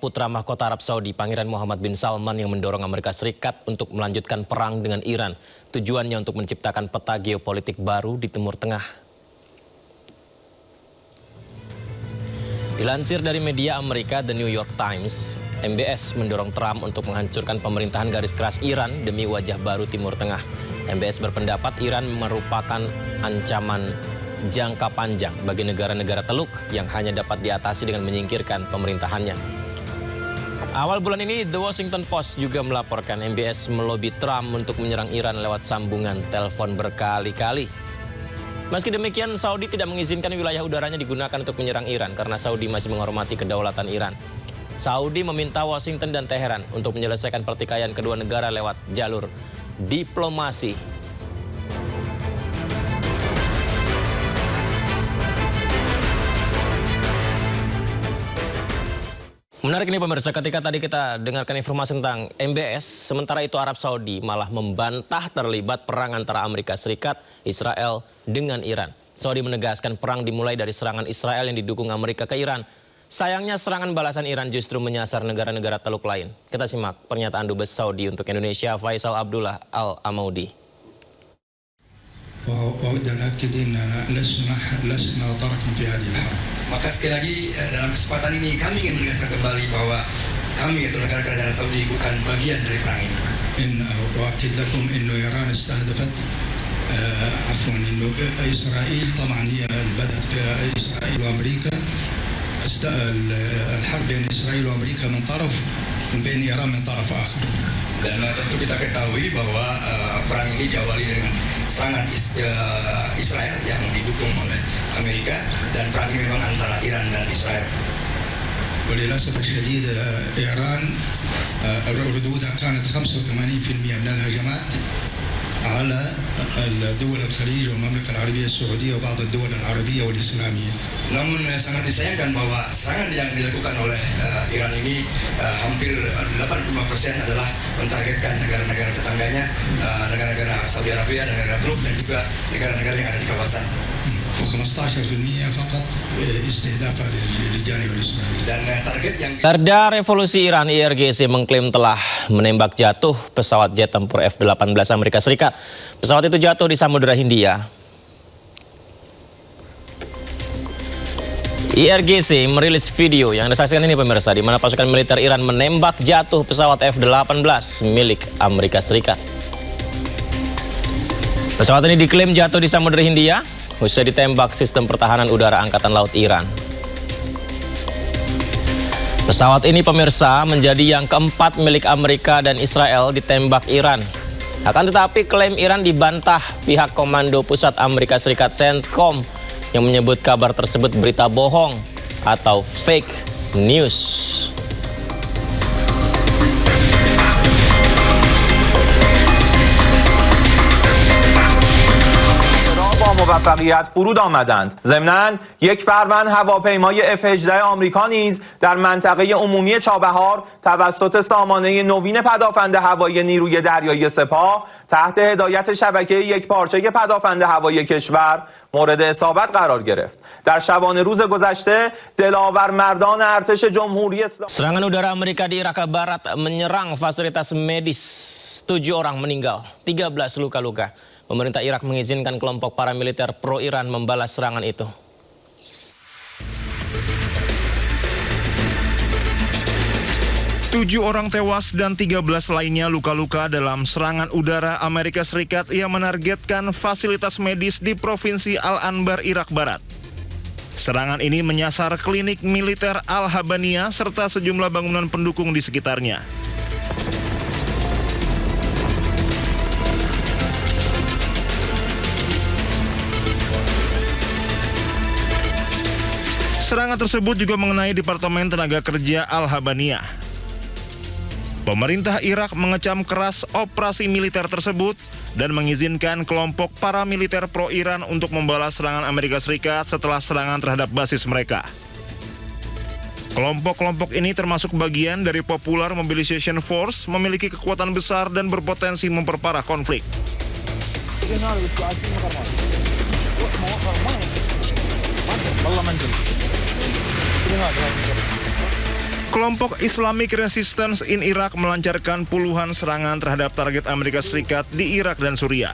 putra mahkota Arab Saudi, Pangeran Muhammad bin Salman, yang mendorong Amerika Serikat untuk melanjutkan perang dengan Iran. Tujuannya untuk menciptakan peta geopolitik baru di Timur Tengah. Dilansir dari media Amerika The New York Times, MBS mendorong Trump untuk menghancurkan pemerintahan garis keras Iran demi wajah baru Timur Tengah. MBS berpendapat Iran merupakan ancaman jangka panjang bagi negara-negara Teluk yang hanya dapat diatasi dengan menyingkirkan pemerintahannya. Awal bulan ini, The Washington Post juga melaporkan MBS melobi Trump untuk menyerang Iran lewat sambungan telepon berkali-kali. Meski demikian, Saudi tidak mengizinkan wilayah udaranya digunakan untuk menyerang Iran karena Saudi masih menghormati kedaulatan Iran. Saudi meminta Washington dan Teheran untuk menyelesaikan pertikaian kedua negara lewat jalur diplomasi. Menarik ini pemirsa, ketika tadi kita dengarkan informasi tentang MBS, sementara itu Arab Saudi malah membantah terlibat perang antara Amerika Serikat, Israel dengan Iran. Saudi menegaskan perang dimulai dari serangan Israel yang didukung Amerika ke Iran. Sayangnya serangan balasan Iran justru menyasar negara-negara Teluk lain. Kita simak pernyataan Dubes Saudi untuk Indonesia, Faisal Abdullah Al-Amaudi. Maka sekali lagi dalam kesempatan ini kami ingin menegaskan kembali bahwa kami atau negara kerajaan Saudi bukan bagian dari perang ini. وأكد لكم إنه إيران استهدفت عفوا إنه إسرائيل طبعا هي بدأت إسرائيل وأمريكا الحرب بين إسرائيل وأمريكا من طرف وبين إيران من طرف آخر. Dan tentu kita ketahui bahwa perang ini diawali dengan serangan Israel yang didukung oleh Amerika, dan perang ini memang antara Iran dan Israel. وللأسف الشديد إيران ردودها كانت 85% من الهجمات على دول الخليج والمملكة العربية السعودية وبعض الدول العربية والإسلامية. Namun sangat disayangkan bahwa serangan yang dilakukan oleh Iran ini hampir 85% adalah mentargetkan negara-negara tetangganya, negara-negara Saudi Arabia, negara Teluk, dan juga negara-negara yang ada di kawasan. و15% فقط استهدافا للجانب الإسرائيلي. Dan target yang Garda Revolusi Iran IRGC mengklaim telah menembak jatuh pesawat jet tempur F-18 Amerika Serikat. Pesawat itu jatuh di Samudra Hindia. IRGC merilis video yang Anda saksikan ini pemirsa, di mana pasukan militer Iran menembak jatuh pesawat F-18 milik Amerika Serikat. Pesawat ini diklaim jatuh di Samudra Hindia usai ditembak sistem pertahanan udara Angkatan Laut Iran. Pesawat ini pemirsa menjadi yang keempat milik Amerika dan Israel ditembak Iran. Akan tetapi klaim Iran dibantah pihak Komando Pusat Amerika Serikat CENTCOM yang menyebut kabar tersebut berita bohong atau fake news. موفقیت فرود آمدند. ضمناً یک فروند هواپیمای F-18 آمریکا نیز در منطقه عمومی چابهار توسط سامانه نوین پدافند هوایی نیروی دریایی سپاه تحت هدایت شبکه یکپارچه پدافند هوایی کشور مورد اصابت قرار گرفت. در شبانه روز گذشته دلاور مردان ارتش جمهوری اسلامی Serangan udara Amerika di Irak Barat menyerang fasilitas medis. 7 orang meninggal, 13 luka-luka. Pemerintah Irak mengizinkan kelompok paramiliter pro-Iran membalas serangan itu. Tujuh orang tewas dan 13 lainnya luka-luka dalam serangan udara Amerika Serikat yang menargetkan fasilitas medis di Provinsi Al-Anbar, Irak Barat. Serangan ini menyasar klinik militer Al-Habania serta sejumlah bangunan pendukung di sekitarnya. Serangan tersebut juga mengenai Departemen Tenaga Kerja Al-Habania. Pemerintah Irak mengecam keras operasi militer tersebut dan mengizinkan kelompok paramiliter pro-Iran untuk membalas serangan Amerika Serikat setelah serangan terhadap basis mereka. Kelompok-kelompok ini termasuk bagian dari Popular Mobilization Force, memiliki kekuatan besar dan berpotensi memperparah konflik. Kelompok Islamic Resistance in Iraq melancarkan puluhan serangan terhadap target Amerika Serikat di Irak dan Suriah.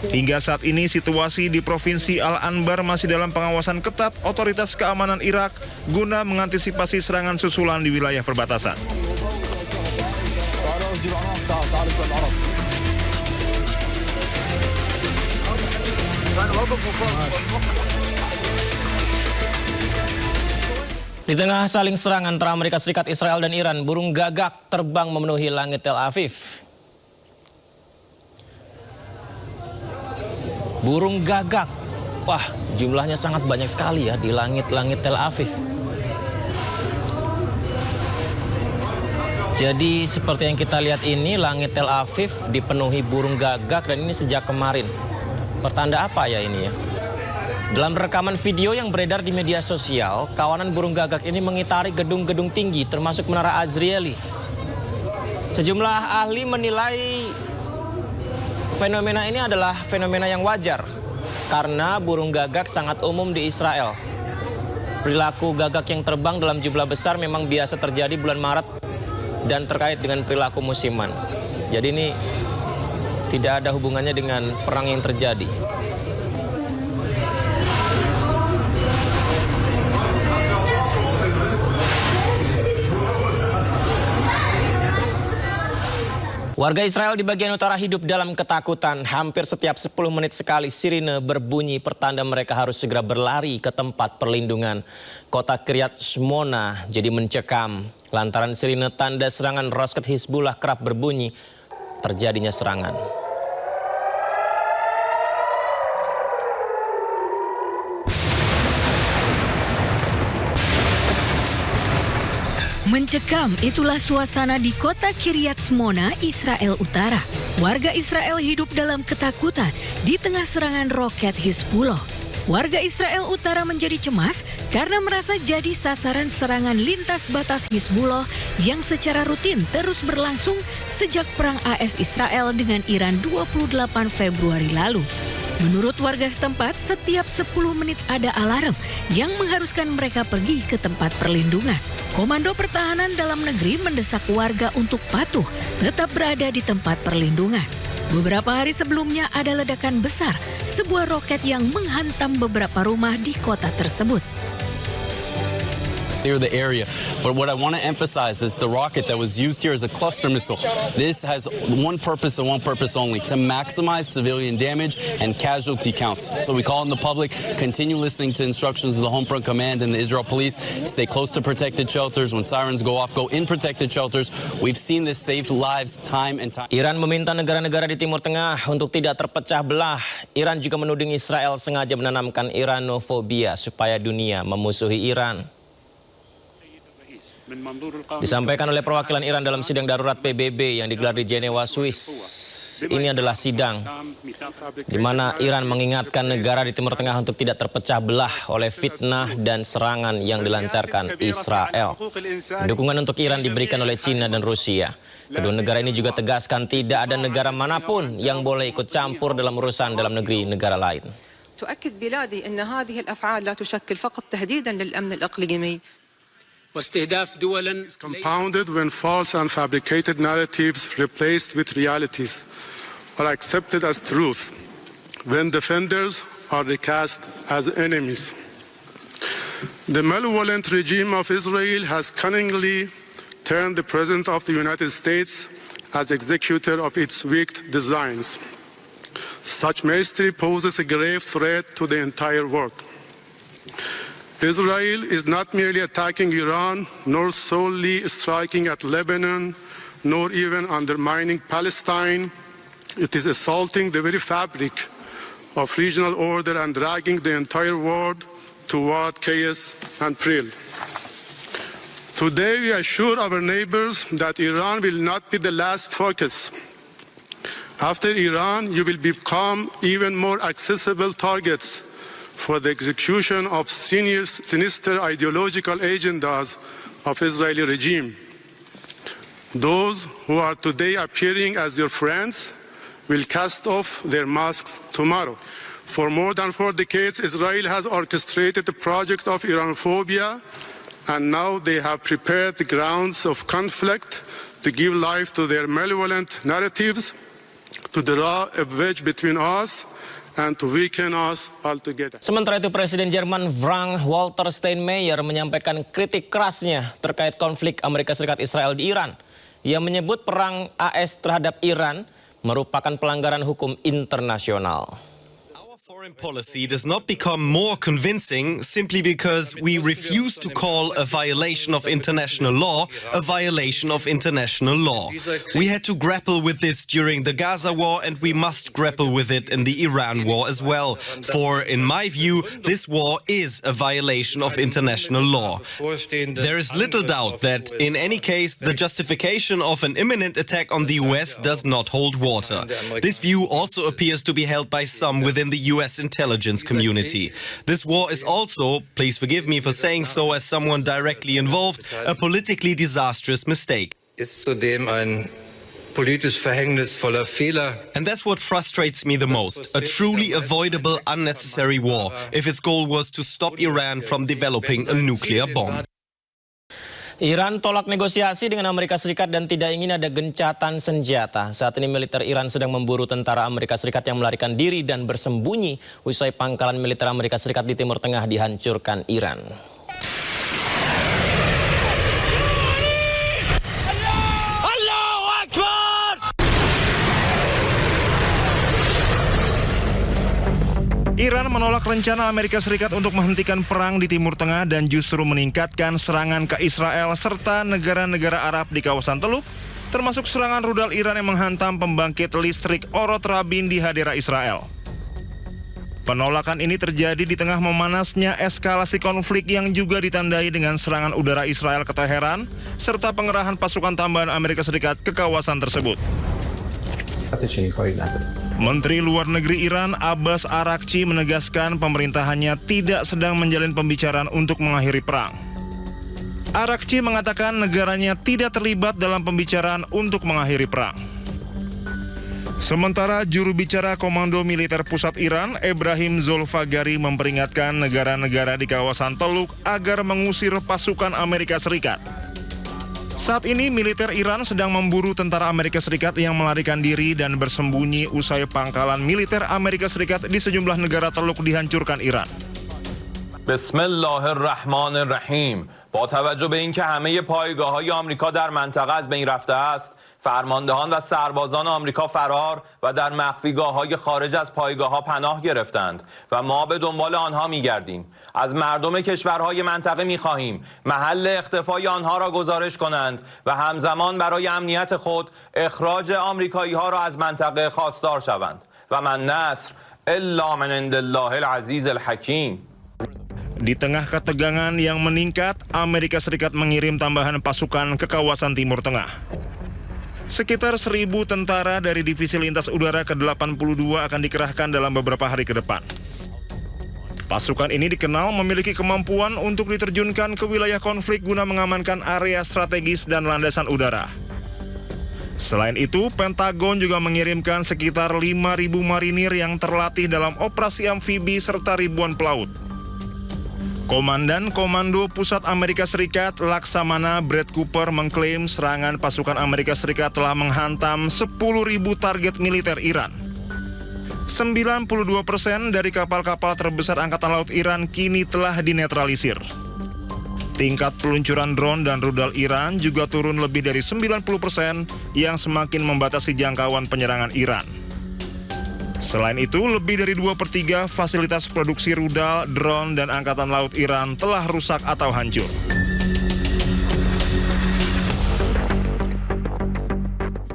Hingga saat ini situasi di Provinsi Al-Anbar masih dalam pengawasan ketat otoritas keamanan Irak guna mengantisipasi serangan susulan di wilayah perbatasan. Di tengah saling serang antara Amerika Serikat, Israel, dan Iran, burung gagak terbang memenuhi langit Tel Aviv. Burung gagak, wah jumlahnya sangat banyak sekali ya di langit-langit Tel Aviv. Jadi seperti yang kita lihat ini, langit Tel Aviv dipenuhi burung gagak dan ini sejak kemarin. Pertanda apa ya ini ya? Dalam rekaman video yang beredar di media sosial, kawanan burung gagak ini mengitari gedung-gedung tinggi termasuk Menara Azrieli. Sejumlah ahli menilai fenomena ini adalah fenomena yang wajar karena burung gagak sangat umum di Israel. Perilaku gagak yang terbang dalam jumlah besar memang biasa terjadi bulan Maret dan terkait dengan perilaku musiman. Jadi ini tidak ada hubungannya dengan perang yang terjadi. Warga Israel di bagian utara hidup dalam ketakutan. Hampir setiap 10 menit sekali sirine berbunyi pertanda mereka harus segera berlari ke tempat perlindungan. Kota Kiryat Shmona jadi mencekam lantaran sirine tanda serangan roket Hizbullah kerap berbunyi terjadinya serangan. Mencekam, itulah suasana di kota Kiryat Shmona, Israel Utara. Warga Israel hidup dalam ketakutan di tengah serangan roket Hizbullah. Warga Israel Utara menjadi cemas karena merasa jadi sasaran serangan lintas batas Hizbullah yang secara rutin terus berlangsung sejak perang AS Israel dengan Iran 28 Februari lalu. Menurut warga setempat, setiap 10 menit ada alarm yang mengharuskan mereka pergi ke tempat perlindungan. Komando Pertahanan Dalam Negeri mendesak warga untuk patuh tetap berada di tempat perlindungan. Beberapa hari sebelumnya ada ledakan besar, sebuah roket yang menghantam beberapa rumah di kota tersebut. Near the area. But what I want to emphasize is the rocket that was used here is a cluster missile. This has one purpose and one purpose only, to maximize civilian damage and casualty counts. So we call on the public, continue listening to instructions of the Home Front Command and the Israel Police, stay close to protected shelters. When sirens go off, go in protected shelters. We've seen this save lives time and time. Iran meminta negara-negara di Timur Tengah untuk tidak terpecah belah. Iran juga menuding Israel sengaja menanamkan Iranofobia supaya dunia memusuhi Iran. Disampaikan oleh perwakilan Iran dalam sidang darurat PBB yang digelar di Jenewa, Swiss. Ini adalah sidang di mana Iran mengingatkan negara di Timur Tengah untuk tidak terpecah belah oleh fitnah dan serangan yang dilancarkan Israel. Dukungan untuk Iran diberikan oleh China dan Rusia. Kedua negara ini juga tegaskan tidak ada negara manapun yang boleh ikut campur dalam urusan dalam negeri negara lain. تؤكد بلادي أن هذه الأفعال لا تشكل فقط تهديدا للأمن الإقليمي. واستهداف دول compounded when false and fabricated narratives replaced with realities are accepted as truth, when defenders are recast as enemies. The malevolent regime of Israel has cunningly turned the President of the United States as executor of its wicked designs. Such mastery poses a grave threat to the entire world. Israel is not merely attacking Iran, nor solely striking at Lebanon, nor even undermining Palestine. It is assaulting the very fabric of regional order and dragging the entire world toward chaos and peril. Today we assure our neighbors that Iran will not be the last focus. After Iran, you will become even more accessible targets for the execution of sinister ideological agendas of Israeli regime. Those who are today appearing as your friends will cast off their masks tomorrow. For more than 4 decades, Israel has orchestrated the project of Iranophobia and now they have prepared the grounds of conflict to give life to their malevolent narratives, to draw a wedge between us and to weaken us altogether. Sementara itu Presiden Jerman Frank-Walter Steinmeier menyampaikan kritik kerasnya terkait konflik Amerika Serikat Israel di Iran. Ia menyebut perang AS terhadap Iran merupakan pelanggaran hukum internasional. Foreign policy does not become more convincing simply because we refuse to call a violation of international law a violation of international law. We had to grapple with this during the Gaza war, and we must grapple with it in the Iran war as well. For, in my view, this war is a violation of international law. There is little doubt that, in any case, the justification of an imminent attack on the US does not hold water. This view also appears to be held by some within the US intelligence community. This war is also, please forgive me for saying so as someone directly involved, a politically disastrous mistake. Ist zudem ein politisch verhängnisvoller Fehler. And that's what frustrates me the most, a truly avoidable, unnecessary war, if its goal was to stop Iran from developing a nuclear bomb. Iran tolak negosiasi dengan Amerika Serikat dan tidak ingin ada gencatan senjata. Saat ini militer Iran sedang memburu tentara Amerika Serikat yang melarikan diri dan bersembunyi usai pangkalan militer Amerika Serikat di Timur Tengah dihancurkan Iran. Iran menolak rencana Amerika Serikat untuk menghentikan perang di Timur Tengah dan justru meningkatkan serangan ke Israel serta negara-negara Arab di kawasan Teluk, termasuk serangan rudal Iran yang menghantam pembangkit listrik Orot Rabin di Hadera Israel. Penolakan ini terjadi di tengah memanasnya eskalasi konflik yang juga ditandai dengan serangan udara Israel ke Teheran serta pengerahan pasukan tambahan Amerika Serikat ke kawasan tersebut. Menteri Luar Negeri Iran Abbas Araghchi menegaskan pemerintahannya tidak sedang menjalin pembicaraan untuk mengakhiri perang. Araghchi mengatakan negaranya tidak terlibat dalam pembicaraan untuk mengakhiri perang. Sementara juru bicara Komando Militer Pusat Iran, Ebrahim Zolfagari, memperingatkan negara-negara di kawasan Teluk agar mengusir pasukan Amerika Serikat. Saat ini militer Iran sedang memburu tentara Amerika Serikat yang melarikan diri dan bersembunyi usai pangkalan militer Amerika Serikat di sejumlah negara Teluk dihancurkan Iran. Bismillahirrahmanirrahim. با توجه به اینکه همه پایگاه‌های آمریکا در منطقه از بین رفته است، فرماندهان و سربازان آمریکا فرار و در مخفیگاه‌های خارج از پایگاه‌ها پناه گرفتند و ما به دنبال آنها می‌گردیم. از مردم کشورهای منطقه می‌خواهیم محل اختفای آنها را گزارش کنند و همزمان برای امنیت خود اخراج آمریکایی‌ها را از منطقه خواستار شوند و من نصر الا من عند الله العزیز الحکیم. Di tengah ketegangan yang meningkat, Amerika Serikat mengirim tambahan pasukan ke kawasan Timur Tengah. Sekitar 1.000 tentara dari Divisi Lintas Udara ke-82 akan dikerahkan dalam beberapa hari ke depan. Pasukan ini dikenal memiliki kemampuan untuk diterjunkan ke wilayah konflik guna mengamankan area strategis dan landasan udara. Selain itu, Pentagon juga mengirimkan sekitar 5.000 marinir yang terlatih dalam operasi amfibi serta ribuan pelaut. Komandan Komando Pusat Amerika Serikat Laksamana Brad Cooper mengklaim serangan pasukan Amerika Serikat telah menghantam 10.000 target militer Iran. 92% dari kapal-kapal terbesar Angkatan Laut Iran kini telah dinetralisir. Tingkat peluncuran drone dan rudal Iran juga turun lebih dari 90% yang semakin membatasi jangkauan penyerangan Iran. Selain itu, lebih dari 2/3 fasilitas produksi rudal, drone, dan Angkatan Laut Iran telah rusak atau hancur.